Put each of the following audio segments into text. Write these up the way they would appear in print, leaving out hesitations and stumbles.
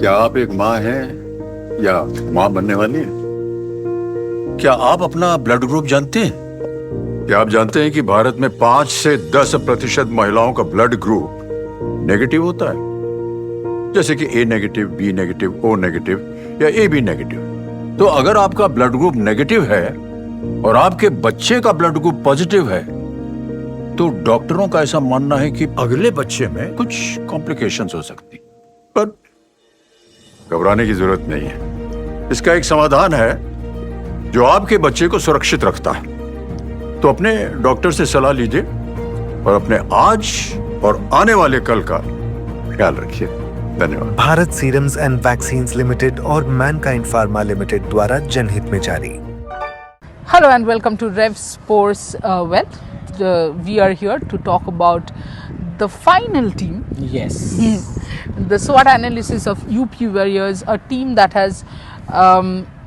क्या आप एक माँ हैं या माँ बनने वाली हैं? क्या आप अपना ब्लड ग्रुप जानते हैं? क्या आप जानते हैं कि भारत में 5 से 10% महिलाओं का ब्लड ग्रुप नेगेटिव होता है? जैसे कि A negative, B negative, O negative या ए बी नेगेटिव। तो अगर आपका ब्लड ग्रुप नेगेटिव है और आपके बच्चे का ब्लड ग्रुप पॉजिटिव है, तो डॉक्टरों का ऐसा मानना है कि अगले बच्चे में कुछ कॉम्प्लिकेशंस हो सकती, पर घबराने की जरूरत नहीं है। इसका एक समाधान है जो आपके बच्चे को सुरक्षित रखता है। तो अपने डॉक्टर से सलाह लीजिए और अपने आज और आने वाले कल का ख्याल रखिए। धन्यवाद। Bharat serums and vaccines limited और मैनकाइंड फार्मा लिमिटेड द्वारा जनहित में जारी। Hello and welcome to Rev Sports. We are here to talk about the final team. Yes. The SWOT analysis of UP Warriors, a team that has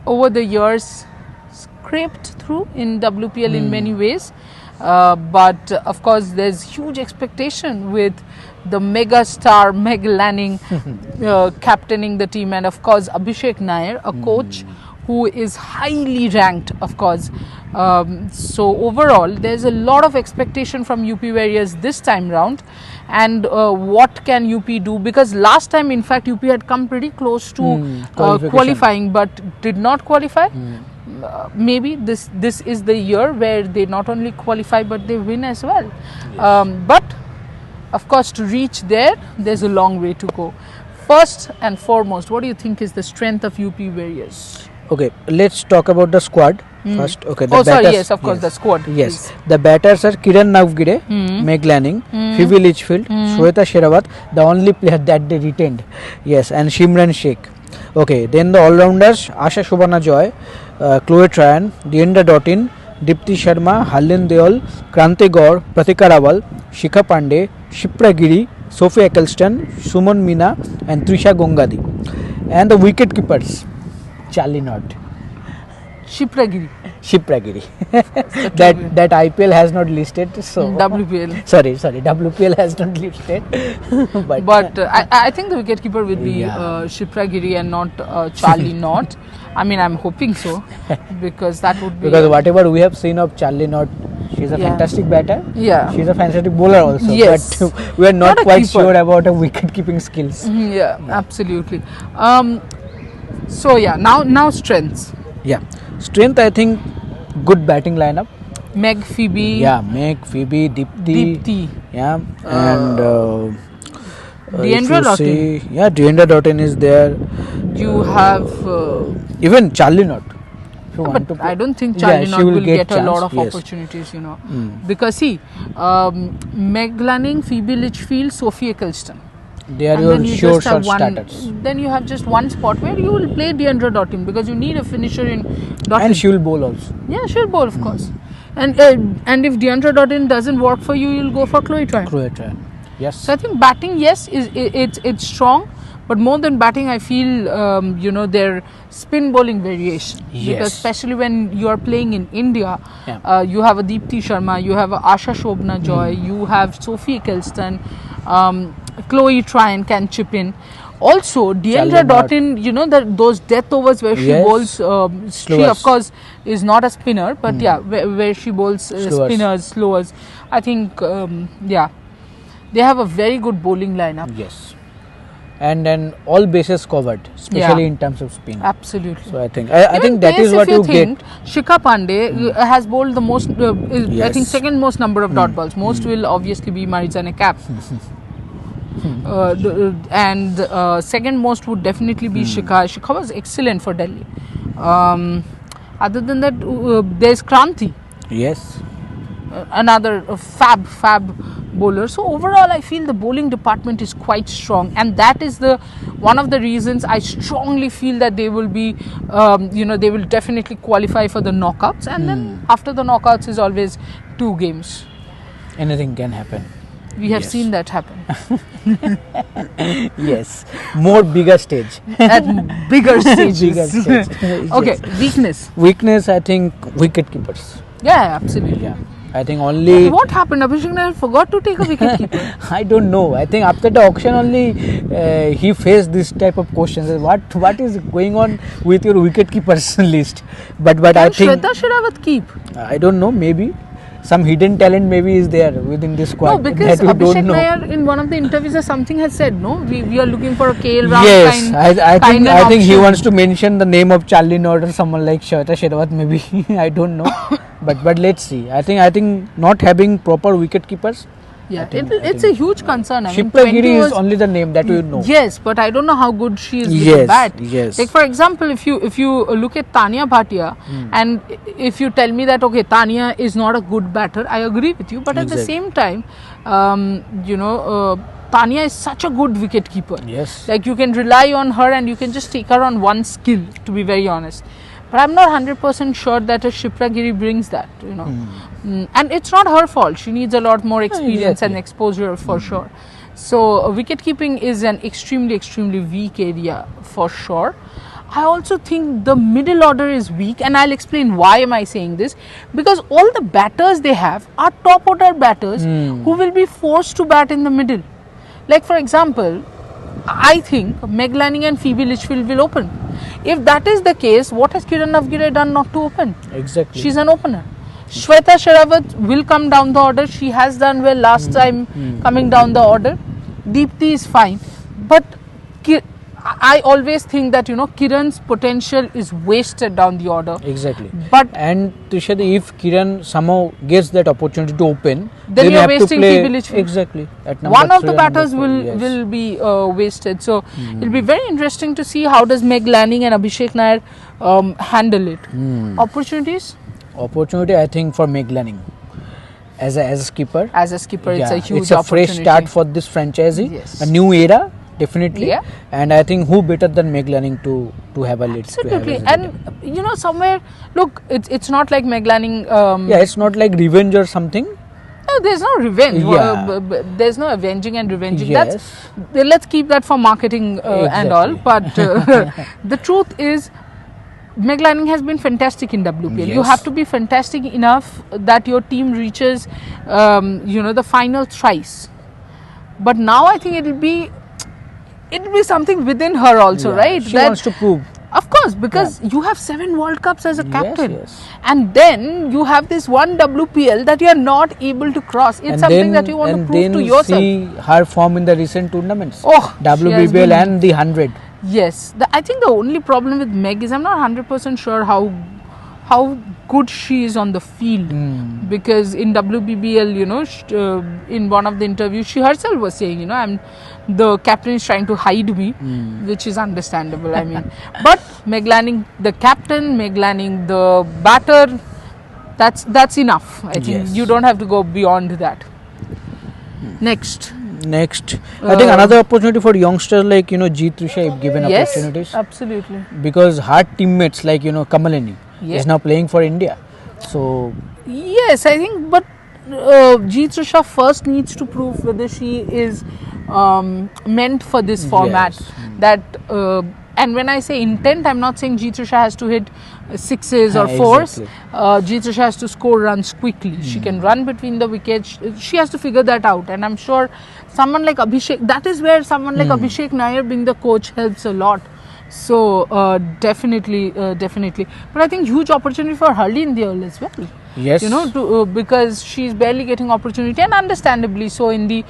over the years scraped through in WPL in many ways. But of course there's huge expectation with the mega star Meg Lanning captaining the team, and of course Abhishek Nair, a coach who is highly ranked, of course. So overall there's a lot of expectation from UP Warriors this time round. And what can UP do? Because last time in fact UP had come pretty close to qualifying but did not qualify. Maybe this is the year where they not only qualify but they win as well. But of course to reach there, there's a long way to go. First and foremost, what do you think is the strength of UP Warriors? Okay, let's talk about the squad first. Okay. Oh, sorry, yes, of course, the squad. Yes, please. the batters are Kiran Navgire, Meg Lanning, Phoebe Litchfield, Shweta Sherawat, the only player that they retained. Yes, and Shimran Sheikh. Okay, then the all-rounders Asha Shobana Joy, Chloe Tran, Deandra Doughtin, Dipti Sharma, Harleen Deol, Kranti Gaur, Pratika Rawal, Shikha Pandey, Shipra Giri, Sophie Eccleston, Suman Meena, and Trisha Gongadi. And the wicket keepers, Charlie Knott, Shipra Giri. Shipra Giri. that IPL has not listed. So WPL. Sorry, WPL has not listed. But I think the wicketkeeper will be Shipra Giri and not Charlie Knott. I mean, I'm hoping so, because that would be... Because whatever we have seen of Charlie Knott, she's a fantastic batter. Yeah. She's a fantastic bowler also. Yes. But we are not quite sure about her wicket keeping skills. Yeah, absolutely. So yeah, now strengths. Yeah. Strength, I think, good batting lineup. Meg, Phoebe. Yeah, Meg, Phoebe, Dipti. Yeah. And Deandra Doughtin. Yeah, Deandra Doughtin is there. You have... even Charlie Knott. But I don't think Charlie Knott will get a lot of yes. opportunities, you know. Because see, Meg Lanning, Phoebe Litchfield, Sophie Eccleston. They are your sure shot starters. Then you have just one spot where you will play Deandra Doughtin, because you need a finisher in Doughtin. And she will bowl also. Yeah, she'll bowl, of course. And if Deandra Doughtin doesn't work for you, you'll go for Chloe Tran. Chloe Tran. Yes. So I think batting, yes, it's strong. But more than batting, I feel, their spin bowling variation. Yes. Because especially when you are playing in India, you have a Deepti Sharma, you have a Asha Shobana Joy, you have Sophie Eccleston, Chloe Tran can chip in. Also, Deandra Doughtin, those death overs where she bowls, she of course is not a spinner, but where she bowls spinners, slowers. I think, they have a very good bowling lineup. Yes. And then all bases covered, especially in terms of spin. Absolutely. So I think that is what you get. Shikha Pandey has bowled the most, I think second most number of dot balls. Most will obviously be Marizanne Cap. And second most would definitely be Shikha. Shikha was excellent for Delhi. Other than that, there's Kranti. Yes. Another fab bowler. So overall I feel the bowling department is quite strong, and that is one of the reasons I strongly feel that they will be they will definitely qualify for the knockouts, and then after the knockouts is always 2 games. Anything can happen. We have seen that happen. Yes. More bigger stage. At bigger stages. Bigger stage. Okay, weakness. Weakness, I think, wicket keepers. Yeah, absolutely. Yeah. I think only. What happened? Abhishek Nair forgot to take a wicket keeper. I don't know. I think after the auction only he faced this type of questions. What is going on with your wicket keepers list? But I Can think Shweta Sherawat keep? I don't know. Maybe some hidden talent maybe is there within this squad. No, because that we Abhishek don't know. Nair in one of the interviews or something has said, no, we are looking for a KL Rahul Yes, kind. I kind think of he option. wants to mention the name of Charlie Nord or someone like Shweta Sherawat maybe. I don't know. but let's see. I think not having proper wicket keepers. Yeah, I think- it's a huge concern. I mean, Shipra 20 Giri is was- only the name that we know. Yes, but I don't know how good she is with Yes, the bat. yes. Like for example, if you look at Tanya Bhatia, and if you tell me that okay, Tanya is not a good batter, I agree with you. But at the Exactly. same time, Tanya is such a good wicket keeper. Yes. Like you can rely on her, and you can just take her on one skill. To be very honest. But I'm not 100% sure that a Shipra Giri brings that, and it's not her fault. She needs a lot more experience and Exactly. exposure for sure. So wicket keeping is an extremely weak area for sure. I also think the middle order is weak, and I'll explain why am I saying this. Because all the batters they have are top order batters who will be forced to bat in the middle. Like for example, I think Meg Lanning and Phoebe Litchfield will open. If that is the case, what has Kiran Navgire done not to open? Exactly. She's an opener. Shweta Sherawat will come down the order. She has done well last time coming down the order. Deepti is fine. But I always think that Kiran's potential is wasted down the order. Exactly. But And Trishad, if Kiran somehow gets that opportunity to open, Then you you're have to wasting play Phoebe Litchfield. exactly at number one of 3 the and batters number 4, yes. will be wasted. So it'll be very interesting to see how does Meg Lanning and Abhishek Nair handle it. Opportunities Opportunity, I think, for Meg Lanning as a skipper. as a skipper, it's a huge it's a fresh opportunity. start for this franchisee. Yes. A new era, definitely. Yeah. And I think who better than Meg Lanning to have a lead. to have Absolutely, as a leader. and somewhere, look, it's not like Meg Lanning. Yeah, it's not like revenge or something. No, there's no revenge. Yeah. There's no avenging and revenging. Yes. Let's keep that for marketing and all. But the truth is, Meg Lanning has been fantastic in WPL. You Yes. have to be fantastic enough that your team reaches, the final thrice. But now I think it'll be something within her also, Yeah, right? She wants to prove. Of course, because you have 7 World Cups as a captain, yes. and then you have this one WPL that you are not able to cross. It's And something then, that you want to and prove then to yourself. see her form in the recent tournaments. Oh, she has WBBL been- and the 100. Yes, I think the only problem with Meg is I'm not 100% sure how good she is on the field, because in WBBL, in one of the interviews, she herself was saying, the captain is trying to hide me, which is understandable. I mean, but Meg Lanning, the captain, Meg Lanning, the batter, that's enough. I think Yes. you don't have to go beyond that. Next, I think another opportunity for youngsters like Jeet Trisha, if given yes, opportunities, absolutely. because her teammates like Kamalini Yeah. is now playing for India. So Yes, I think, but Jeet Trisha first needs to prove whether she is meant for this format. Yes. That and when I say intent, I'm not saying Jeet Trisha has to hit sixes or fours. Exactly. Jeet Trisha has to score runs quickly. She can run between the wickets. She has to figure that out, and I'm sure someone like Abhishek. That is where someone like Abhishek Nair being the coach helps a lot. So definitely. But I think huge opportunity for Harleen Deol as well. yes, Because she's barely getting opportunity, and understandably so in the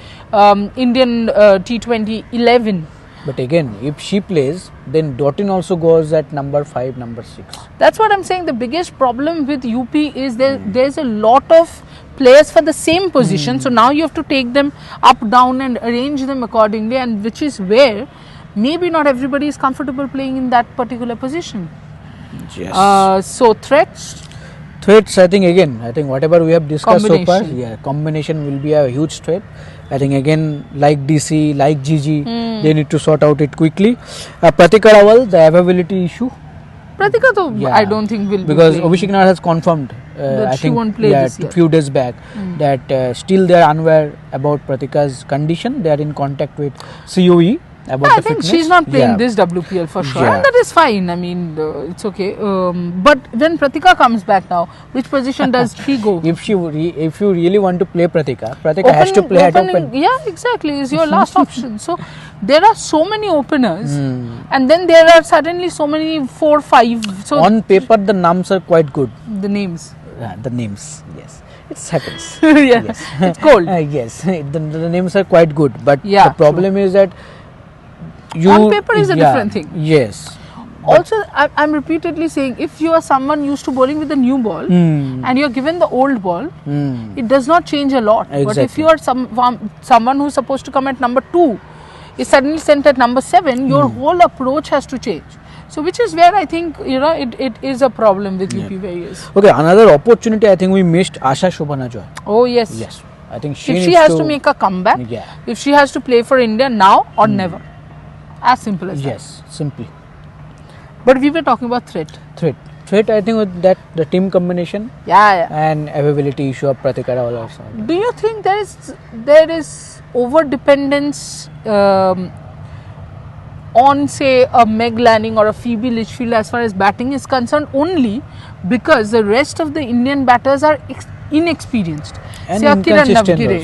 Indian T20 11. but again, if she plays, then Dotin also goes at number 5, number 6. That's what I'm saying. The biggest problem with UP is there's a lot of players for the same position. So now you have to take them up, down, and arrange them accordingly, and which is where maybe not everybody is comfortable playing in that particular position. Yes. So threats. Threats, I think whatever we have discussed so far, Combination. combination will be a huge threat. I think again, like DC, like GG, they need to sort out it quickly. Pratik Rawal, the availability issue, Pratika, though, Yeah. I don't think will because be playing. Abhishek Nair has confirmed, That I she think, won't play this year. few days back, that still they are unaware about Pratika's condition. They are in contact with COE about I the think fitness. she's not playing Yeah. this WPL for sure, Yeah. and that is fine. I mean, it's okay. But when Pratika comes back now, which position does she go? If you really want to play Pratika has to play at open. Yeah, exactly. Is your last option. So there are so many openers, Hmm. and then there are suddenly so many 4, 5. So On paper, the names are quite good. the names. The names, yes, it happens. Yeah, Yes. it's cold. Yes, the names are quite good, but Yeah, the problem is that you On paper is a different thing. Yes. Also, I'm repeatedly saying, if you are someone used to bowling with a new ball Hmm. and you're given the old ball, Hmm. it does not change a lot. But if Exactly. you are someone who's supposed to come at number 2, is suddenly sent at number 7, your whole approach has to change. So, which is where I think it is a problem with UP Warriors. Okay, another opportunity I think we missed, Asha Shobhana Joy. Oh yes. Yes, I think she If needs she has to make a comeback, Yeah. if she has to play for India now or never, as simple as that. Yes, simply But we were talking about threat. threat. I think with that the team combination Yeah. and availability issue of Pratika Rawal also. Do you think there is over dependence on, say, a Meg Lanning or a Phoebe Litchfield as far as batting is concerned, only because the rest of the Indian batters are inexperienced? And say a Kiran inconsistent Navgire,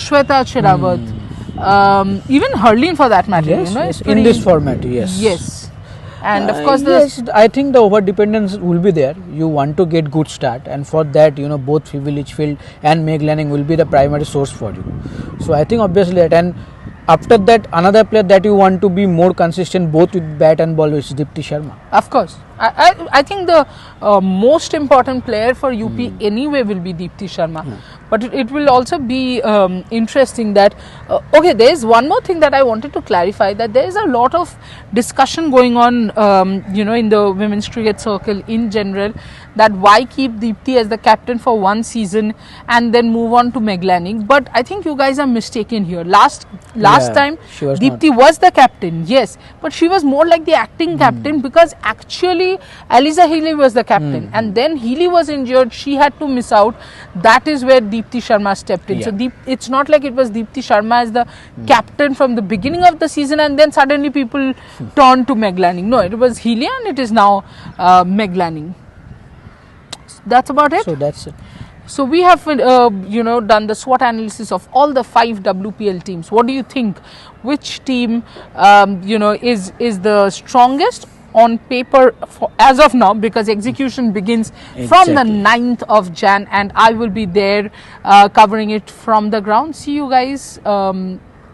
Shweta Sherawat, even Hurleen for that matter. Yes, is yes, in pretty- this format, yes. Yes. And of course, yes, I think the over dependence will be there. You want to get good start, and for that, both Phoebe Litchfield and Meg Lanning will be the primary source for you. So I think obviously that, and after that, another player that you want to be more consistent both with bat and ball is Deepti Sharma. Of course. I think the most important player for UP anyway will be Deepti Sharma. But it will also be interesting that, okay, there is one more thing that I wanted to clarify, that there is a lot of discussion going on, in the women's cricket circle in general, that why keep Deepti as the captain for one season and then move on to Meg Lanning. But I think you guys are mistaken here. Last time, she was Deepti was the captain, yes, but she was more like the acting captain, because actually Aliza Healy was the captain, and then Healy was injured, she had to miss out. That is where Deepti Sharma stepped in. Yeah. So it's not like it was Deepti Sharma as the captain from the beginning of the season and then suddenly people turned to Meg Lanning. No, it was Healy and it is now Meg Lanning. That's about it. So that's it. So we have, done the SWOT analysis of all the 5 WPL teams. What do you think? Which team, is the strongest on paper as of now? Because execution begins from the Exactly. 9th of Jan, and I will be there covering it from the ground. See you guys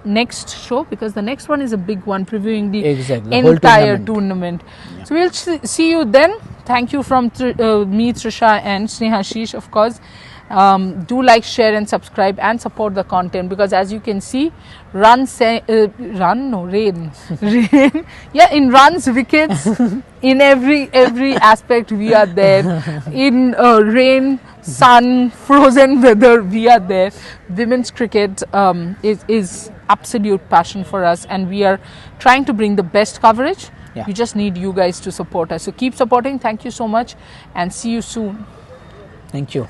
next show, because the next one is a big one, previewing the Exactly, the whole entire tournament. So we'll see you then. Thank you from me, Trisha, and Snehashish, of course. Do like, share and subscribe and support the content, because as you can see, rain. Yeah, in runs, wickets, in every aspect we are there. In rain, sun, frozen weather, we are there. Women's cricket is absolute passion for us, and we are trying to bring the best coverage. Yeah. We just need you guys to support us. So keep supporting. Thank you so much, and see you soon. Thank you.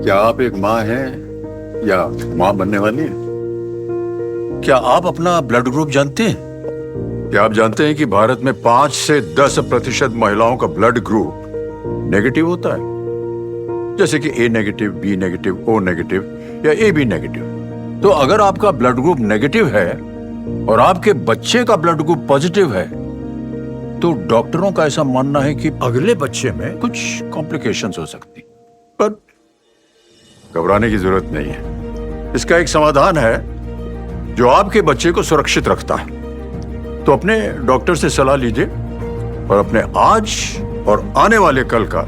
क्या आप एक माँ हैं या माँ बनने वाली हैं? क्या आप अपना ब्लड ग्रुप जानते हैं? क्या आप जानते हैं कि भारत में 5 से 10% महिलाओं का ब्लड ग्रुप नेगेटिव होता है? जैसे कि A negative, B negative, O negative या ए बी नेगेटिव। तो अगर आपका ब्लड ग्रुप नेगेटिव है और आपके बच्चे का ब्लड ग्रुप पॉजिटिव है, तो डॉक्टरों का ऐसा मानना है कि अगले बच्चे में कुछ कॉम्प्लिकेशंस हो सकती, पर घबराने की जरूरत नहीं है। इसका एक समाधान है जो आपके बच्चे को सुरक्षित रखता है। तो अपने डॉक्टर से सलाह लीजिए और अपने आज और आने वाले कल का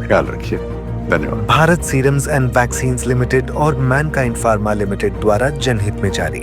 ख्याल रखिए। धन्यवाद। Bharat serums and vaccines limited और मैनकाइंड फार्मा लिमिटेड द्वारा जनहित में जारी।